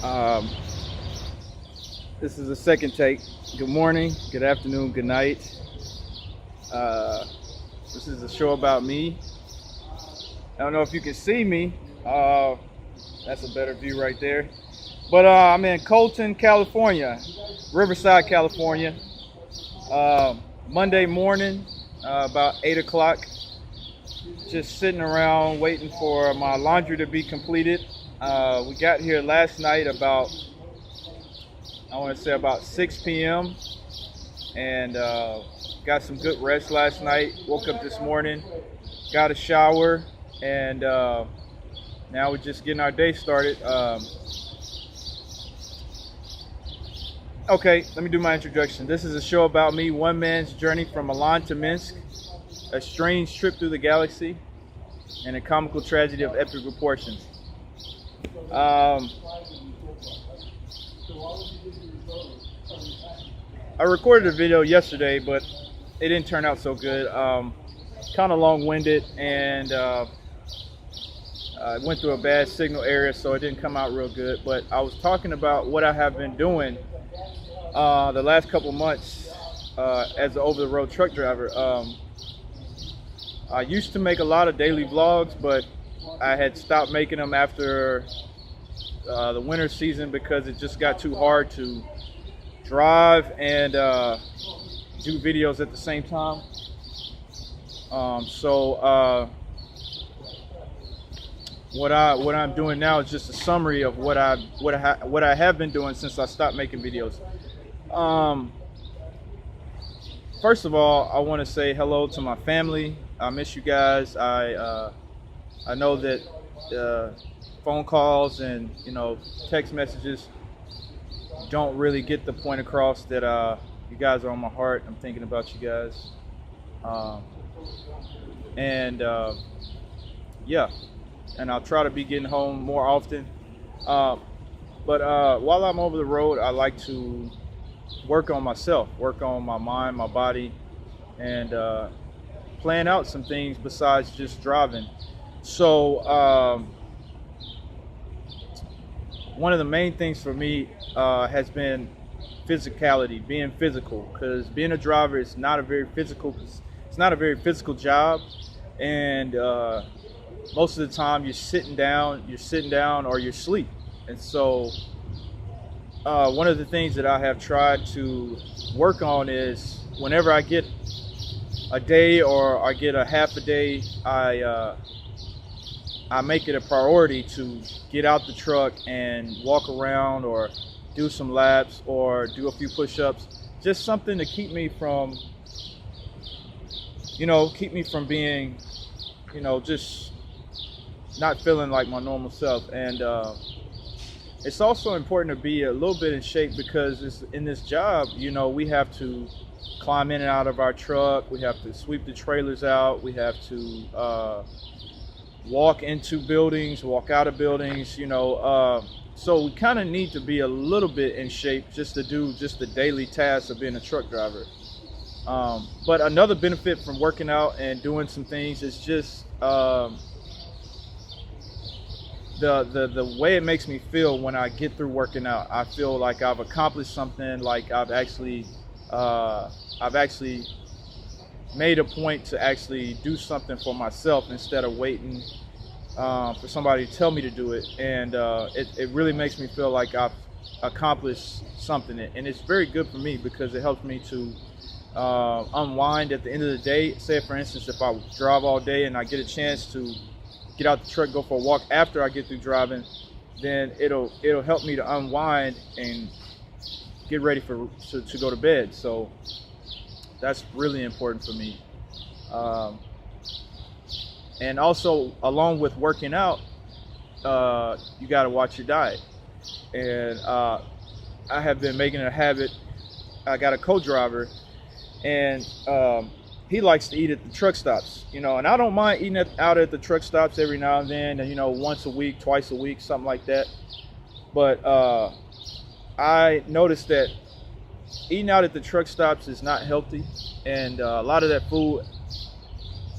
Um, this is the second take. Good morning, good afternoon, good night. Uh, this is a show about me. I don't know if you can see me. That's a better view right there. But I'm in Colton, California, Riverside, California. Monday morning, about 8 o'clock. Just sitting around waiting for my laundry to be completed. We got here last night about 6 p.m. and got some good rest last night. Woke up this morning, got a shower, and now we're just getting our day started. Okay, let me do my introduction. This is a show about me, one man's journey from Milan to Minsk, a strange trip through the galaxy, and a comical tragedy of epic proportions. I recorded a video yesterday, but it didn't turn out so good. Kind of long-winded, and I went through a bad signal area, so it didn't come out real good. But I was talking about what I have been doing the last couple months as an over-the-road truck driver. I used to make a lot of daily vlogs, but I had stopped making them after the winter season because it just got too hard to drive and do videos at the same time. What I'm doing now is just a summary of what I have been doing since I stopped making videos. First of all, I want to say hello to my family. I miss you guys. I know that phone calls and text messages don't really get the point across that you guys are on my heart. I'm thinking about you guys, yeah, and I'll try to be getting home more often. But while I'm over the road, I like to work on myself, work on my mind, my body, and plan out some things besides just driving. So one of the main things for me has been physicality, being physical, because being a driver is not a very physical job, and most of the time you're sitting down or you're asleep. And so one of the things that I have tried to work on is whenever I get a day or I get a half a day, I make it a priority to get out the truck and walk around or do some laps or do a few push-ups, just something to keep me from being, just not feeling like my normal self. And it's also important to be a little bit in shape because in this job, we have to climb in and out of our truck. We have to sweep the trailers out. We have to walk into buildings, walk out of buildings, so we kind of need to be a little bit in shape just to do just the daily tasks of being a truck driver. But another benefit from working out and doing some things is just the way it makes me feel when I get through working out. I feel like I've accomplished something, like I've actually made a point to actually do something for myself instead of waiting for somebody to tell me to do it. And it really makes me feel like I've accomplished something, and it's very good for me because it helps me to unwind at the end of the day. Say, for instance, if I drive all day and I get a chance to get out the truck, go for a walk after I get through driving, then it'll help me to unwind and get ready to go to bed. So that's really important for me. And also, along with working out, you got to watch your diet. And I have been making it a habit. I got a co-driver, and he likes to eat at the truck stops, and I don't mind eating out at the truck stops every now and then, and, once a week, twice a week, something like that. But I noticed that eating out at the truck stops is not healthy, and a lot of that food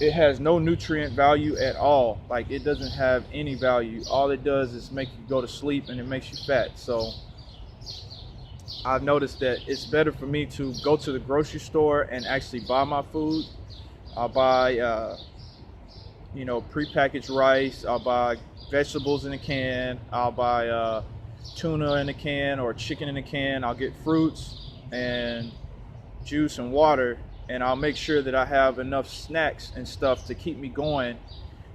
it has no nutrient value at all. Like, it doesn't have any value. All it does is make you go to sleep, and it makes you fat. So I've noticed that it's better for me to go to the grocery store and actually buy my food. I'll buy prepackaged rice. I'll buy vegetables in a can. I'll buy tuna in a can or chicken in a can. I'll get fruits and juice and water, and I'll make sure that I have enough snacks and stuff to keep me going.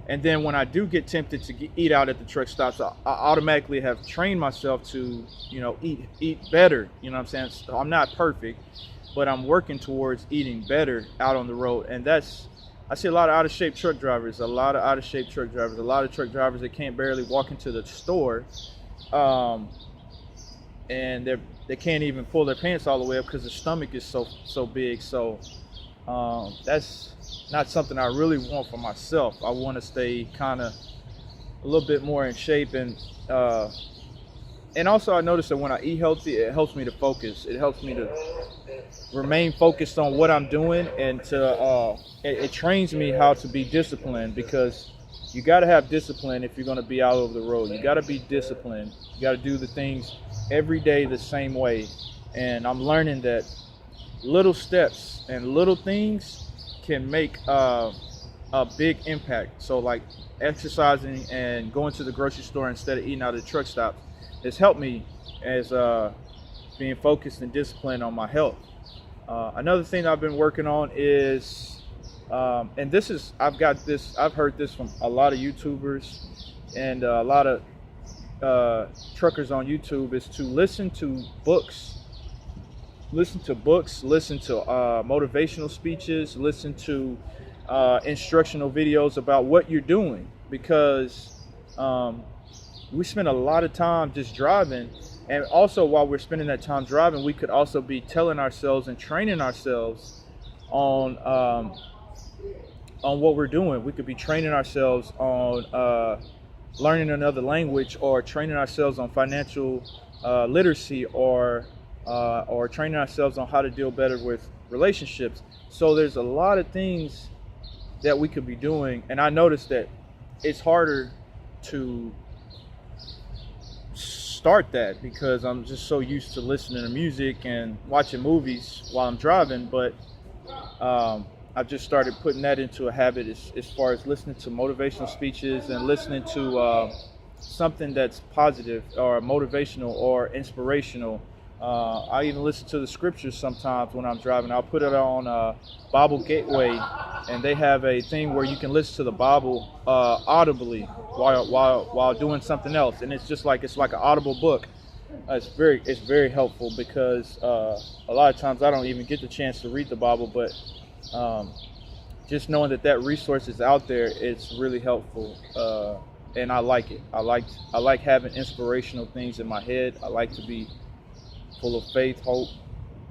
And then when I do get tempted to eat out at the truck stops, I automatically have trained myself to, eat better. You know what I'm saying? So I'm not perfect, but I'm working towards eating better out on the road. And I see a lot of out of shape truck drivers, a lot of truck drivers that can't barely walk into the store. And they can't even pull their pants all the way up because their stomach is so big. So that's not something I really want for myself. I want to stay kind of a little bit more in shape, and also I noticed that when I eat healthy, it helps me to focus. It helps me to remain focused on what I'm doing, and it trains me how to be disciplined, because you got to have discipline if you're going to be out over the road. You got to be disciplined. You got to do the things every day the same way. And I'm learning that little steps and little things can make a big impact. So like exercising and going to the grocery store instead of eating out at the truck stop has helped me as being focused and disciplined on my health. Another thing I've been working on is and I've heard this from a lot of YouTubers and a lot of truckers on YouTube, is to listen to books, listen to motivational speeches, listen to instructional videos about what you're doing, because we spend a lot of time just driving. And also, while we're spending that time driving, we could also be telling ourselves and training ourselves on what we're doing. We could be training ourselves on learning another language, or training ourselves on financial literacy, or training ourselves on how to deal better with relationships. So there's a lot of things that we could be doing, and I noticed that it's harder to start that because I'm just so used to listening to music and watching movies while I'm driving. But I've just started putting that into a habit as far as listening to motivational speeches and listening to something that's positive or motivational or inspirational. I even listen to the scriptures sometimes when I'm driving. I'll put it on Bible Gateway, and they have a thing where you can listen to the Bible audibly while doing something else, and it's like an audible book. It's very helpful, because a lot of times I don't even get the chance to read the Bible, but just knowing that resource is out there, it's really helpful, and I like it. I like having inspirational things in my head. I like to be full of faith, hope,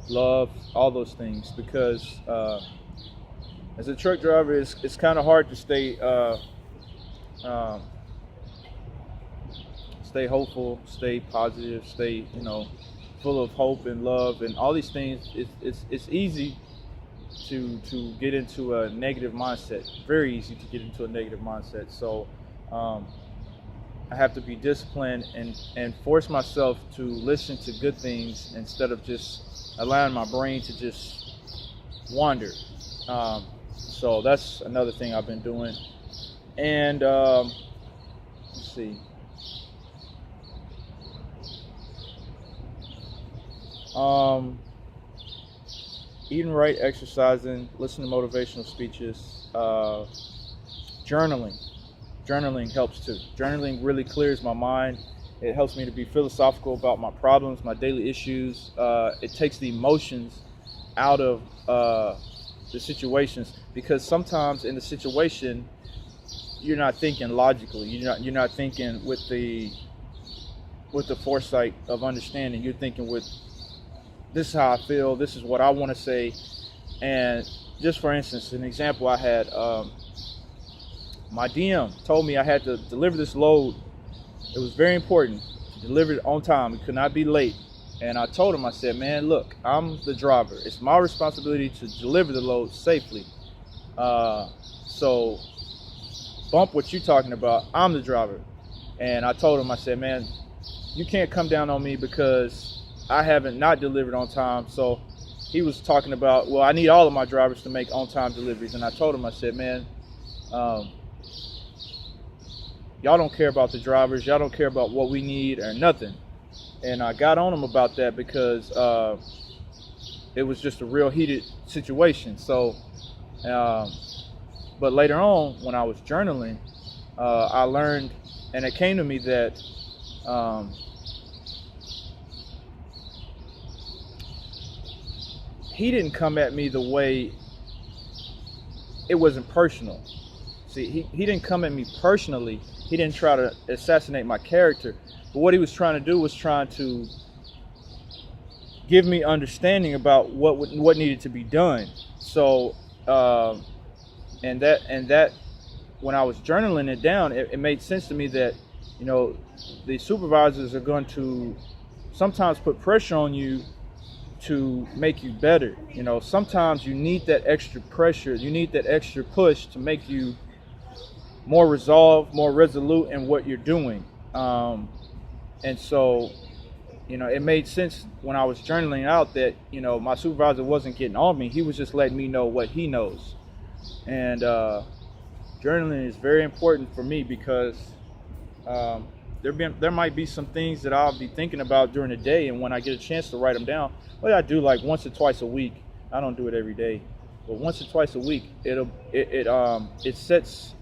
love, all those things, because as a truck driver, it's kind of hard to stay hopeful, stay positive, stay full of hope and love and all these things. It's easy to get into a negative mindset. Very easy to get into a negative mindset. So I have to be disciplined and force myself to listen to good things instead of just allowing my brain to just wander. So that's another thing I've been doing. And let's see. Eating right, exercising, listening to motivational speeches, journaling. Journaling helps too. Journaling really clears my mind. It helps me to be philosophical about my problems, my daily issues. It takes the emotions out of the situations, because sometimes in the situation you're not thinking logically. You're not thinking with the foresight of understanding. You're thinking with, this is how I feel, this is what I want to say. And just for instance, an example I had, my DM told me I had to deliver this load. It was very important to deliver it on time. It could not be late. And I told him, I said, man, look, I'm the driver. It's my responsibility to deliver the load safely. So bump what you're talking about. I'm the driver. And I told him, I said, man, you can't come down on me because I haven't not delivered on time. So he was talking about, well, I need all of my drivers to make on-time deliveries. And I told him, I said, man, y'all don't care about the drivers. Y'all don't care about what we need or nothing. And I got on him about that because it was just a real heated situation. So, but later on, when I was journaling, I learned, and it came to me that he didn't come at me the way, it wasn't personal. See, he didn't come at me personally. He didn't try to assassinate my character. But what he was trying to do was trying to give me understanding about what needed to be done. So, and that when I was journaling it down, it made sense to me that, you know, the supervisors are going to sometimes put pressure on you to make you better. You know, sometimes you need that extra pressure, you need that extra push to make you more resolved, more resolute in what you're doing. And so, you know, it made sense when I was journaling out that, you know, my supervisor wasn't getting on me. He was just letting me know what he knows. And journaling is very important for me because there might be some things that I'll be thinking about during the day, and when I get a chance to write them down, well, I do like once or twice a week. I don't do it every day, but once or twice a week, it sets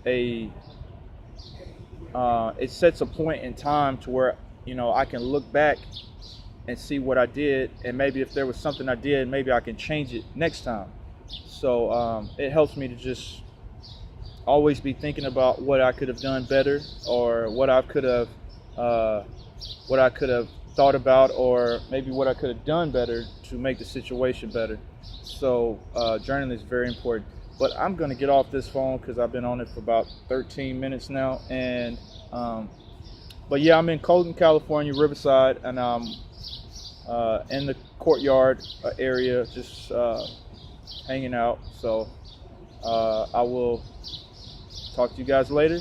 a point in time to where, you know, I can look back and see what I did, and maybe if there was something I did, maybe I can change it next time. So it helps me to just always be thinking about what I could have done better, or what I could have thought about, or maybe what I could have done better to make the situation better. So journaling is very important. But I'm going to get off this phone because I've been on it for about 13 minutes now. And but yeah, I'm in Colton, California, Riverside, and I'm in the courtyard area, just hanging out. So I will talk to you guys later.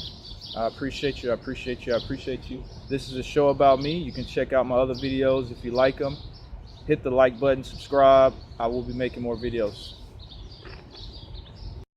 I appreciate you. I appreciate you. I appreciate you. This is a show about me. You can check out my other videos if you like them. Hit the like button, subscribe. I will be making more videos.